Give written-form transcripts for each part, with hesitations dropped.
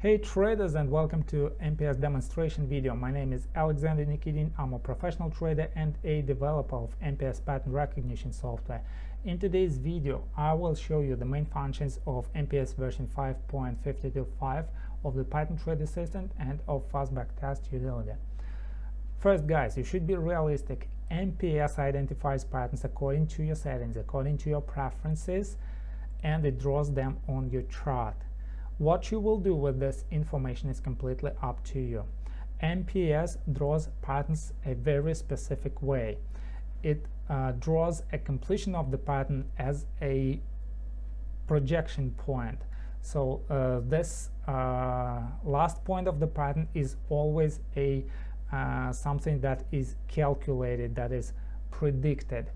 Hey traders, and welcome to MPS demonstration video. My name is Alexander Nikitin. I'm a professional trader and a developer of MPS pattern recognition software. In today's video, I will show you the main functions of MPS version 5.5.525 of the Python Trade Assistant and of Fastback Test utility. First, guys, you should be realistic. MPS identifies patterns according to your settings, according to your preferences, and it draws them on your chart. What you will do with this information is completely up to you. MPS draws patterns a very specific way. It draws a completion of the pattern as a projection point. So this last point of the pattern is always a something that is calculated, that is predicted,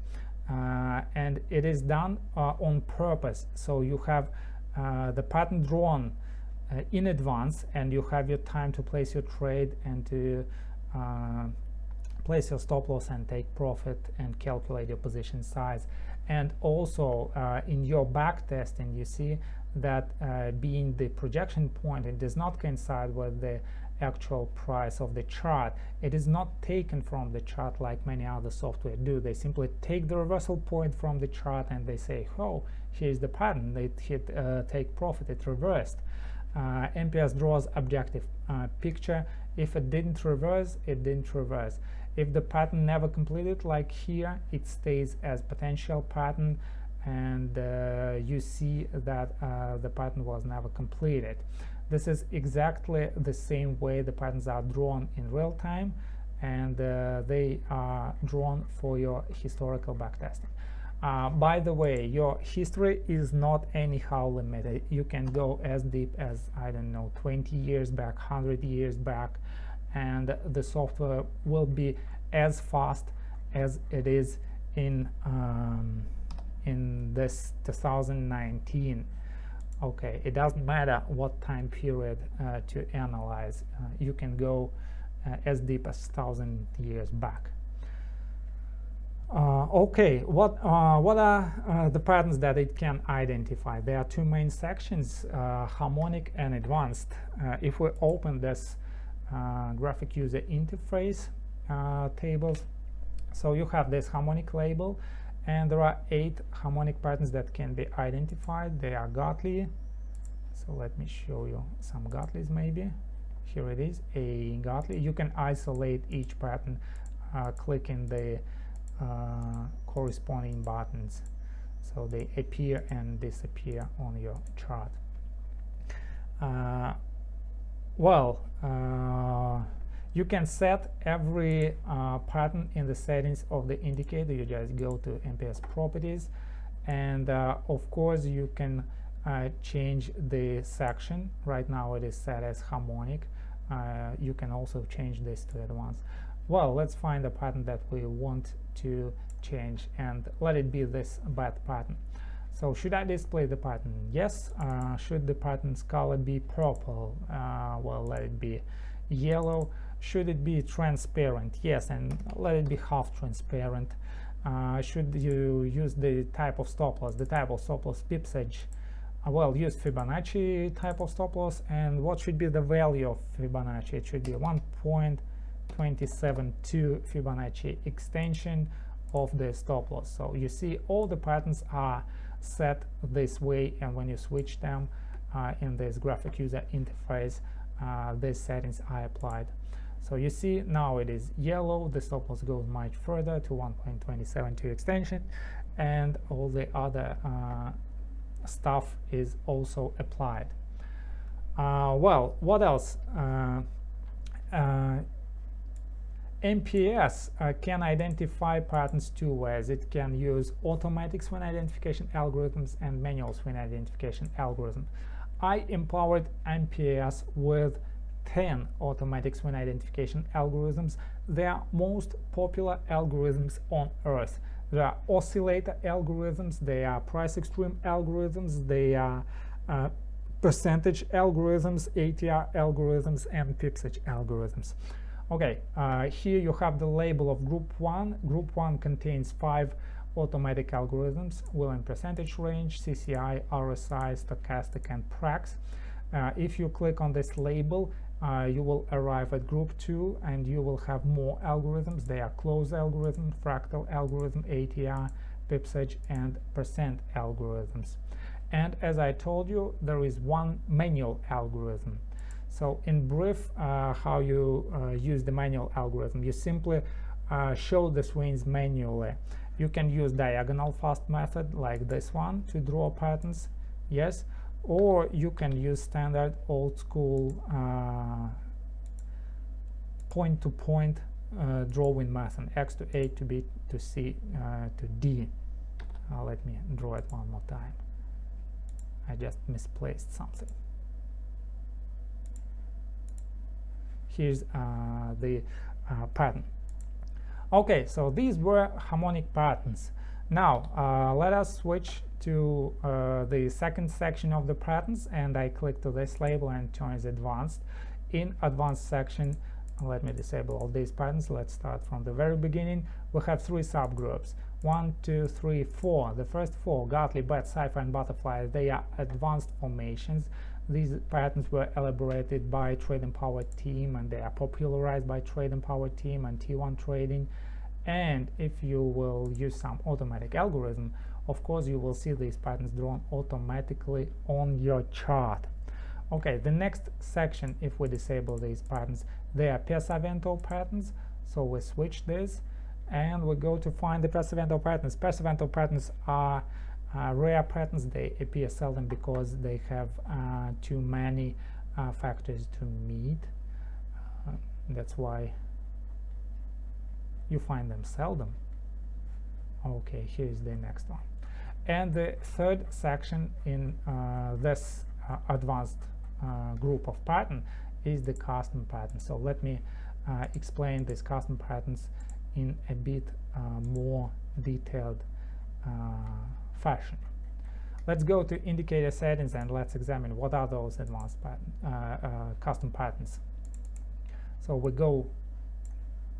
and it is done on purpose. So you have the pattern drawn in advance, and you have your time to place your trade and to place your stop loss and take profit and calculate your position size. And also in your back testing, you see that being the projection point, it does not coincide with the actual price of the chart. It is not taken from the chart like many other software do. They simply take the reversal point from the chart and they say, oh, here's the pattern, they hit take profit, it reversed. MPS draws objective picture. If it didn't reverse, it didn't reverse. If the pattern never completed, like here, it stays as potential pattern, and you see that the pattern was never completed. This is exactly the same way the patterns are drawn in real time, and they are drawn for your historical backtesting. By the way, your history is not anyhow limited. You can go as deep as, I don't know, 20 years back, 100 years back, and the software will be as fast as it is in this 2019. Okay, it doesn't matter what time period to analyze. You can go as deep as 1,000 years back. Okay, what are the patterns that it can identify? There are two main sections, harmonic and advanced. If we open this graphic user interface tables, so you have this harmonic label, and there are 8 harmonic patterns that can be identified. They are godly. So let me show you some godlies maybe. Here it is, a godly. You can isolate each pattern clicking the corresponding buttons, so they appear and disappear on your chart. You can set every pattern in the settings of the indicator. You just go to MPS properties, and of course you can change the section. Right now it is set as harmonic. You can also change this to advanced. Well, let's find a pattern that we want to change, and let it be this bad pattern. So should I display the pattern? Yes. Should the pattern's color be purple? Well, let it be yellow. Should it be transparent? Yes, and let it be half transparent. Should you use the type of stop loss? The type of stop loss pips edge. Well, use Fibonacci type of stop loss. And what should be the value of Fibonacci? It should be 1.272 Fibonacci extension of the stop loss. So you see all the patterns are set this way, and when you switch them in this graphic user interface, these settings are applied. So you see now it is yellow, the stop loss goes much further to 1.272 extension, and all the other stuff is also applied. Well, what else? MPS can identify patterns two ways. It can use automatic swing identification algorithms and manual swing identification algorithms. I empowered MPS with 10 automatic swing identification algorithms. They are most popular algorithms on earth. There are oscillator algorithms, they are price extreme algorithms, they are percentage algorithms, ATR algorithms, and pips edge algorithms. Okay, here you have the label of group 1. Group 1 contains 5 automatic algorithms: Williams percentage range, CCI, RSI, stochastic, and Prax. If you click on this label, you will arrive at group 2, and you will have more algorithms. They are closed algorithm, fractal algorithm, ATR, pipsearch, and percent algorithms. And as I told you, there is one manual algorithm. So in brief, how you use the manual algorithm: you simply show the swings manually. You can use diagonal fast method like this one to draw patterns, yes, or you can use standard old school point-to-point drawing method: X to A to B to C to D. Let me draw it one more time. I just misplaced something. Here's the pattern. Okay, so these were harmonic patterns. Now let us switch to the second section of the patterns, and I click to this label and choose advanced. In advanced section, let me disable all these patterns. Let's start from the very beginning. We have 3 subgroups: 1, 2, 3, 4. The first 4, Gartley, Bat, Cipher, and Butterfly, they are advanced formations. These patterns were elaborated by Trade Empowered team, and they are popularized by Trade Empowered team and T1 Trading. And if you will use some automatic algorithm, of course you will see these patterns drawn automatically on your chart. Okay, the next section, if we disable these patterns, they are Pesavento patterns. So we switch this and we go to find the Pesavento patterns. Pesavento patterns are rare patterns. They appear seldom because they have too many factors to meet. That's why you find them seldom. Okay, here's the next one. And the third section in this advanced group of pattern is the custom pattern. So let me explain these custom patterns in a bit more detailed fashion. Let's go to indicator settings and let's examine what are those advanced pattern, custom patterns. So we go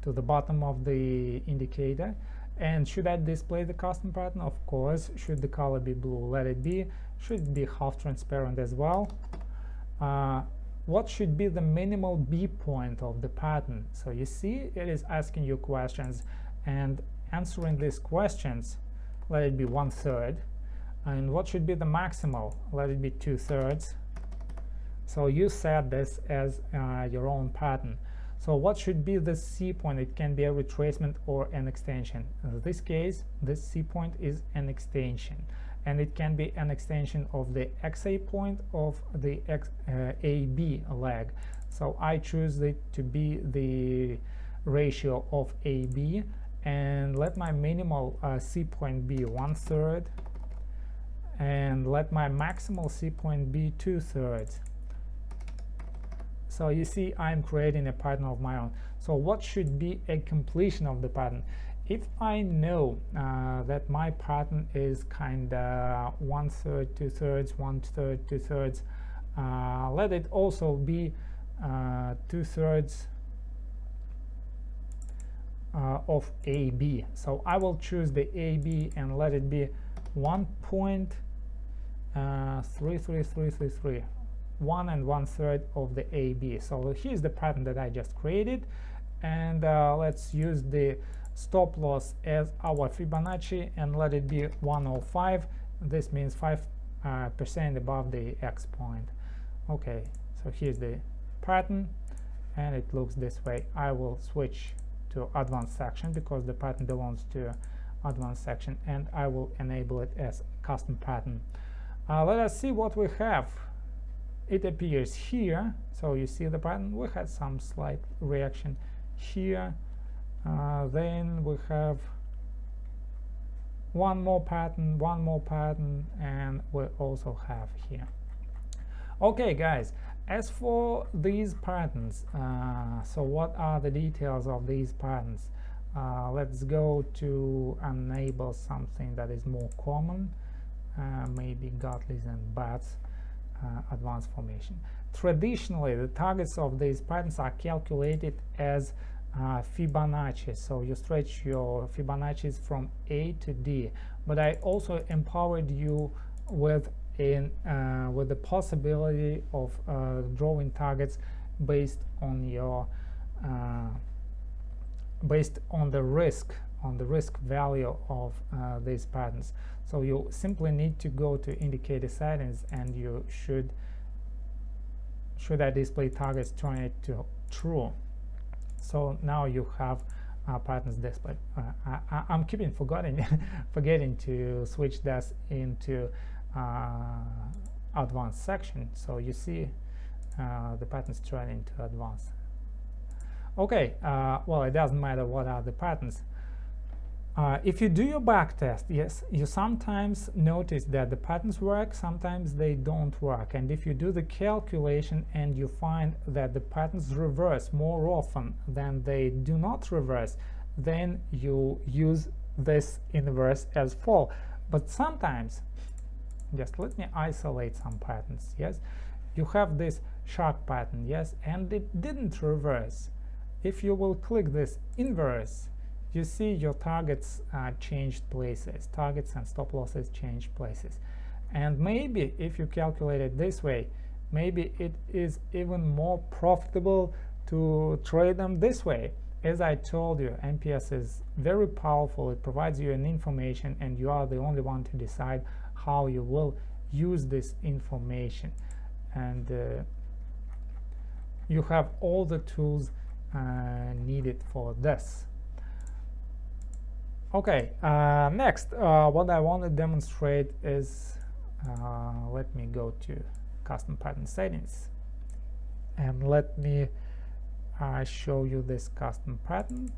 to the bottom of the indicator, and should I display the custom pattern? Of course. Should the color be blue? Let it be. Should it be half transparent as well? What should be the minimal B point of the pattern? So you see, it is asking you questions, and answering these questions, let it be 1/3. And what should be the maximal? Let it be 2/3. So you set this as your own pattern. So what should be the C point? It can be a retracement or an extension. In this case, this C point is an extension, and it can be an extension of the XA point of the AB leg. So I choose it to be the ratio of AB, and let my minimal C point be 1/3, and let my maximal C point be 2/3. So you see, I'm creating a pattern of my own. So what should be a completion of the pattern? If I know that my pattern is kind of 1/3, 2/3, 1/3, 2/3, let it also be 2/3 of AB. So I will choose the AB and let it be 1.33333. 1 1/3 of the AB. So here's the pattern that I just created, and let's use the stop loss as our Fibonacci and let it be 105. This means 5% above the X point. Okay, so here's the pattern, and it looks this way. I will switch to advanced section because the pattern belongs to advanced section, and I will enable it as custom pattern. Let us see what we have. It appears here, so you see the pattern. We had some slight reaction here. Then we have one more pattern, and we also have here. Okay, guys, as for these patterns, so what are the details of these patterns? Let's go to enable something that is more common, maybe Gartleys and Bats. Advanced formation. Traditionally, the targets of these patterns are calculated as Fibonacci. So you stretch your Fibonacci's from A to D. But I also empowered you with in with the possibility of drawing targets based on your based on the risk value of these patterns. So you simply need to go to indicator settings, and you should I display targets, turn it to true. So now you have patterns displayed. I'm keeping forgetting to switch this into advanced section, so you see the patterns turn into advanced. Okay, well, it doesn't matter what are the patterns. If you do your backtest, yes, you sometimes notice that the patterns work, sometimes they don't work. And if you do the calculation and you find that the patterns reverse more often than they do not reverse, then you use this inverse as fall. But sometimes, just let me isolate some patterns, yes, you have this shark pattern, yes, and it didn't reverse. If you will click this inverse, you see your targets changed places, targets and stop losses changed places. And maybe if you calculate it this way, maybe it is even more profitable to trade them this way. As I told you, MPS is very powerful. It provides you an information, and you are the only one to decide how you will use this information. And you have all the tools needed for this. Okay, next, what I want to demonstrate is, let me go to custom pattern settings, and let me show you this custom pattern,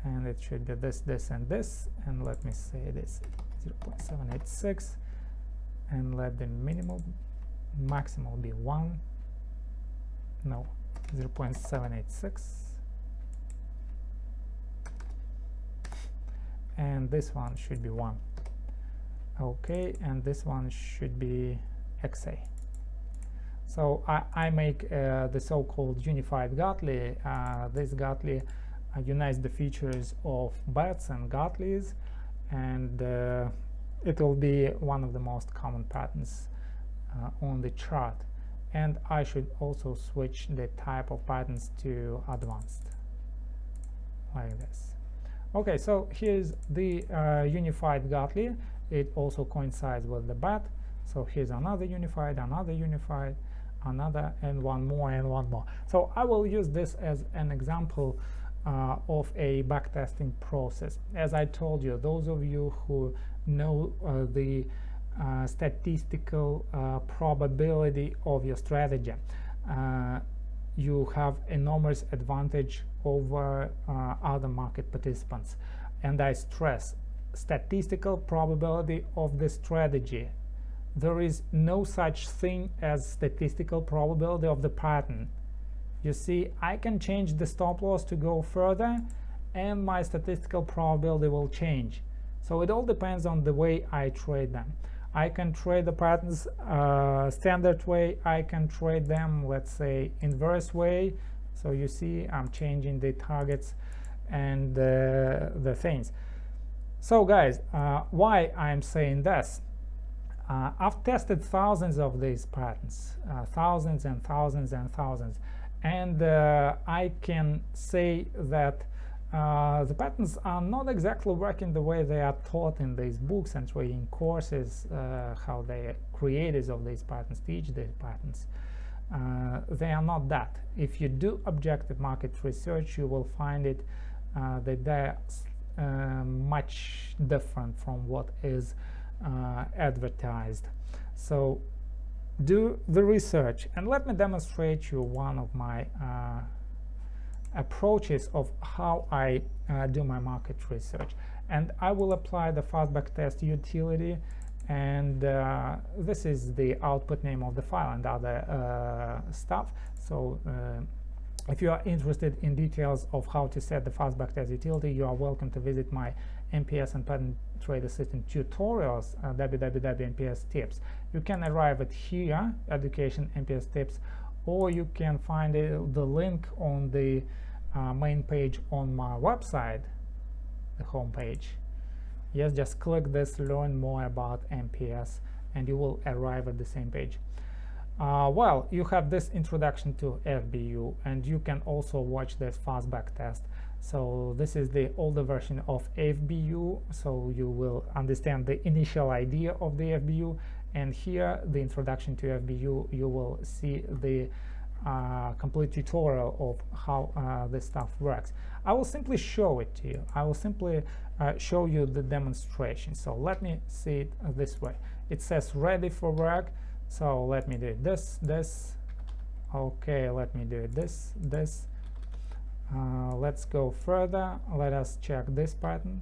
and it should be this, this, and this, and let me say it is 0.786, and let the maximal be 1, no, 0.786. And this one should be 1. Okay, and this one should be XA. So I make the so-called unified Gartley. This Gartley unites the features of bats and Gartleys, and it will be one of the most common patterns on the chart. And I should also switch the type of patterns to advanced, like this. Okay, so here's the unified Gartley. It also coincides with the bat. So here's another unified, another, and one more. So I will use this as an example of a backtesting process. As I told you, those of you who know the statistical probability of your strategy, you have enormous advantage over other market participants. And I stress, statistical probability of the strategy. There is no such thing as statistical probability of the pattern. You see, I can change the stop loss to go further, and my statistical probability will change. So it all depends on the way I trade them. I can trade the patterns standard way, I can trade them, let's say, inverse way. So you see, I'm changing the targets and the things. So guys, why I'm saying this? I've tested thousands of these patterns, thousands and thousands and thousands, and I can say that the patterns are not exactly working the way they are taught in these books and trading courses, how the creators of these patterns teach these patterns. They are not that. If you do objective market research, you will find it that they're much different from what is advertised. So do the research, and let me demonstrate you one of my approaches of how I do my market research. And I will apply the fast backtest utility, and this is the output name of the file and other stuff. So if you are interested in details of how to set the fast backtest utility, you are welcome to visit my MPS and Pattern Trade Assistant tutorials, www.mps tips. You can arrive at here, education MPS tips, or you can find the link on the main page on my website, the home page. Yes, just click this, learn more about MPS, and you will arrive at the same page. Well, you have this introduction to FBU, and you can also watch this fastback test. So this is the older version of FBU, so you will understand the initial idea of the FBU, and here the introduction to FBU, you will see the complete tutorial of how this stuff works. I will simply show it to you. I will simply show you the demonstration. So let me see it this way. It says ready for work. So let me do this. Okay, let me do this. Let's go further. Let us check this pattern.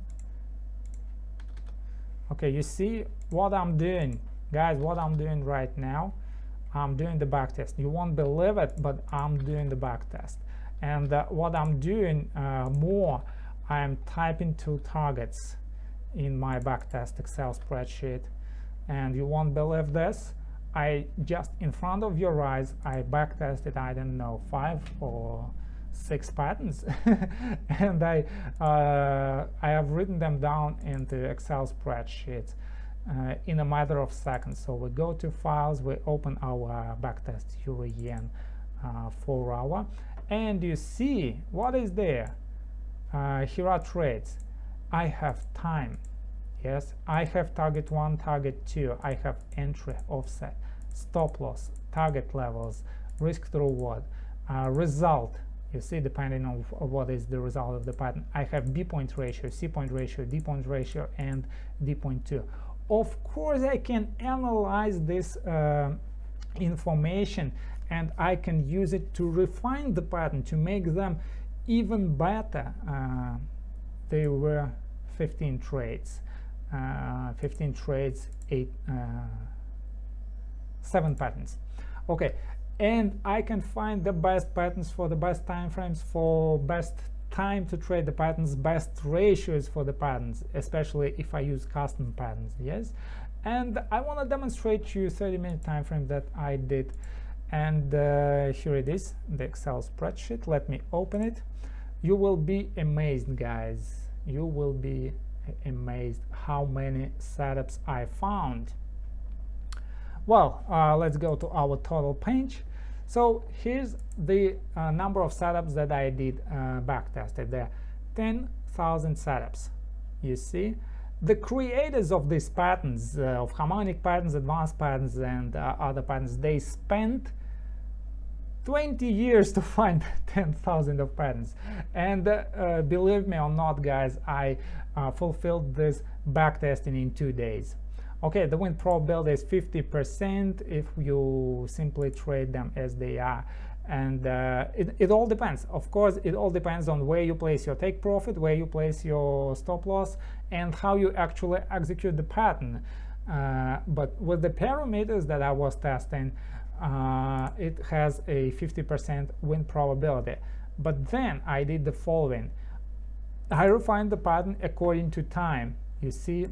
Okay, you see what I'm doing, guys, what I'm doing right now. I'm doing the backtest. You won't believe it, but I'm doing the backtest. And what I'm doing more, I'm typing two targets in my backtest Excel spreadsheet. And you won't believe this. I just in front of your eyes, I backtested, I don't know, 5 or 6 patterns, and I have written them down into Excel spreadsheets in a matter of seconds. So we go to files, we open our backtest URN 4-hour, and you see what is there. Here are trades. I have time. Yes, I have target 1, target 2. I have entry, offset, stop loss, target levels, risk to reward, result. You see, depending on what is the result of the pattern, I have B point ratio, C point ratio, D point ratio, and D point 2. Of course, I can analyze this information, and I can use it to refine the pattern, to make them even better. There were 15 trades. 15 trades, 7 patterns. Okay, and I can find the best patterns for the best time frames, for best time to trade the patterns, best ratios for the patterns, especially if I use custom patterns. Yes, and I want to demonstrate to you 30-minute time frame that I did, and here it is, the Excel spreadsheet. Let me open it. You will be amazed, guys. You will be amazed how many setups I found. Well, let's go to our total page. So here's the number of setups that I did backtested. There are 10,000 setups. You see, the creators of these patterns, of harmonic patterns, advanced patterns, and other patterns, they spent 20 years to find 10,000 of patterns. And believe me or not, guys, I fulfilled this backtesting in 2 days. Okay, the win probability is 50% if you simply trade them as they are. And it all depends. Of course, it all depends on where you place your take profit, where you place your stop loss, and how you actually execute the pattern. But with the parameters that I was testing, it has a 50% win probability. But then I did the following. I refined the pattern according to time. You see,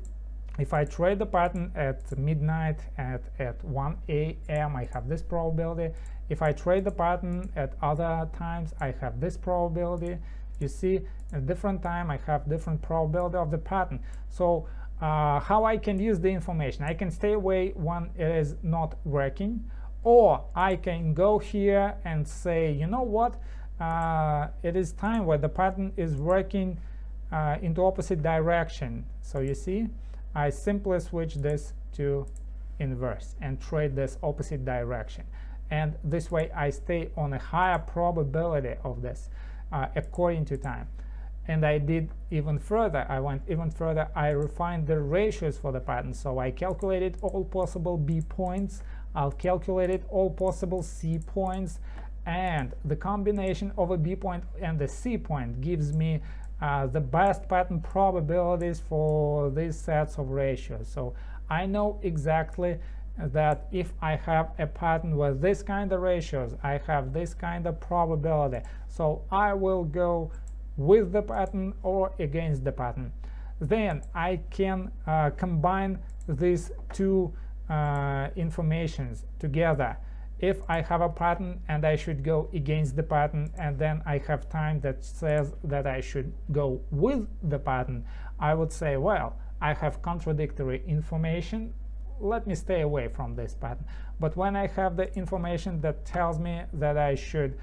if I trade the pattern at midnight, at 1 a.m., I have this probability. If I trade the pattern at other times, I have this probability. You see, at a different time, I have different probability of the pattern. So how I can use the information? I can stay away when it is not working, or I can go here and say, you know what, it is time where the pattern is working into opposite direction. So you see, I simply switch this to inverse and trade this opposite direction. And this way I stay on a higher probability of this according to time. And I did even further. I went even further. I refined the ratios for the pattern. So I calculated all possible B points. I'll calculate all possible C points. And the combination of a B point and the C point gives me the best pattern probabilities for these sets of ratios. So I know exactly that if I have a pattern with this kind of ratios, I have this kind of probability. So I will go with the pattern or against the pattern. Then I can combine these two informations together. If I have a pattern and I should go against the pattern, and then I have time that says that I should go with the pattern, I would say, well, I have contradictory information let me stay away from this pattern. But when I have the information that tells me that I should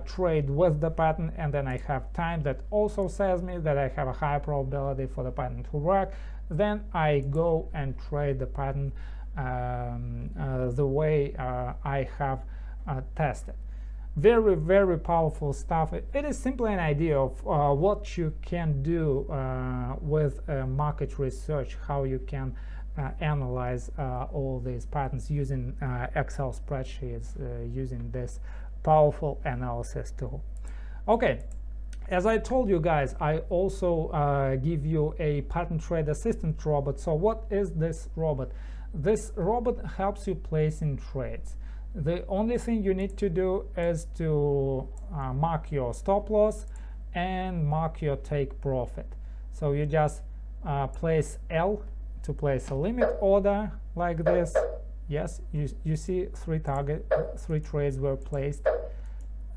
trade with the pattern, and then I have time that also says me that I have a high probability for the pattern to work, then I go and trade the pattern the way I have tested. Very, very powerful stuff. It is simply an idea of what you can do with market research, how you can analyze all these patterns using Excel spreadsheets, using this powerful analysis tool. Okay, as I told you guys, I also give you a pattern trade assistant robot. So what is this robot? This robot helps you placing trades. The only thing you need to do is to mark your stop loss and mark your take profit. So you just place L to place a limit order like this. Yes, you see three trades were placed.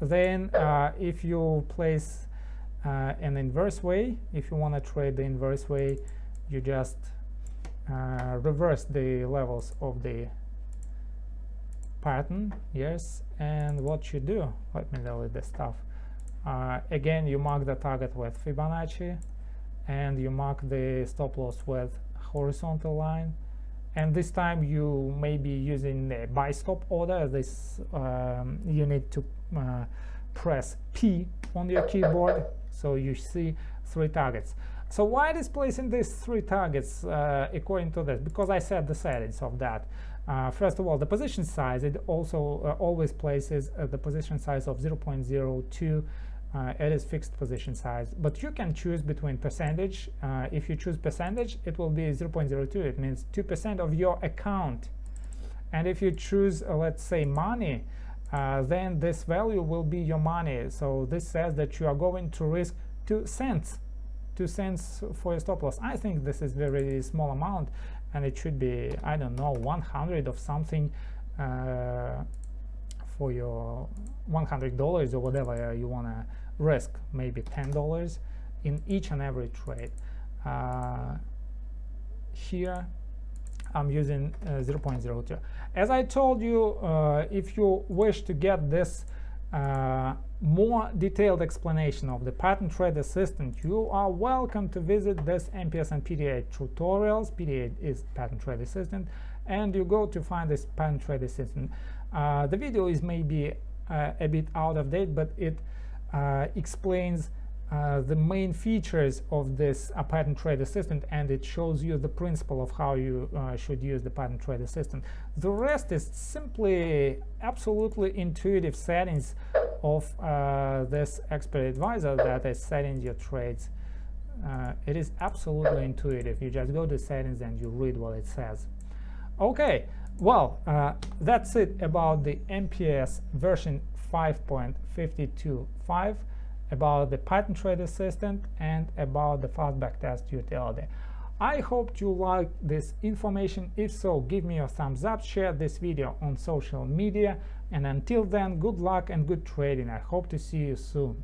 Then if you place an inverse way, if you want to trade the inverse way, you just reverse the levels of the pattern. Yes, and what you do, let me delete this stuff. Again, you mark the target with Fibonacci, and you mark the stop loss with horizontal line, and this time you may be using a buy stop order. This you need to press P on your keyboard, so you see three targets. So why it is placing these three targets according to this? Because I set the settings of that. First of all, the position size, it also always places the position size of 0.02. It is fixed position size, but you can choose between percentage. If you choose percentage, it will be 0.02. It means 2% of your account. And if you choose, let's say, money, then this value will be your money. So this says that you are going to risk 2 cents. 2 cents for your stop loss. I think this is very small amount, and it should be, I don't know, 100 of something for your $100 or whatever you want to risk, maybe $10 in each and every trade. Here I'm using 0.02. As I told you, if you wish to get this more detailed explanation of the Pattern Trade Assistant, you are welcome to visit this MPS and PTA tutorials. PTA is Pattern Trade Assistant, and you go to find this Pattern Trade Assistant. The video is maybe a bit out of date, but it explains the main features of this Pattern Trade Assistant, and it shows you the principle of how you should use the Pattern Trade Assistant. The rest is simply absolutely intuitive settings of this expert advisor that is setting your trades. It is absolutely intuitive. You just go to settings and you read what it says. Okay, well, that's it about the MPS version 5.525, about the Pattern Trade Assistant, and about the fast backtest utility. I hope you liked this information. If so, give me a thumbs up, share this video on social media, and until then, good luck and good trading. I hope to see you soon.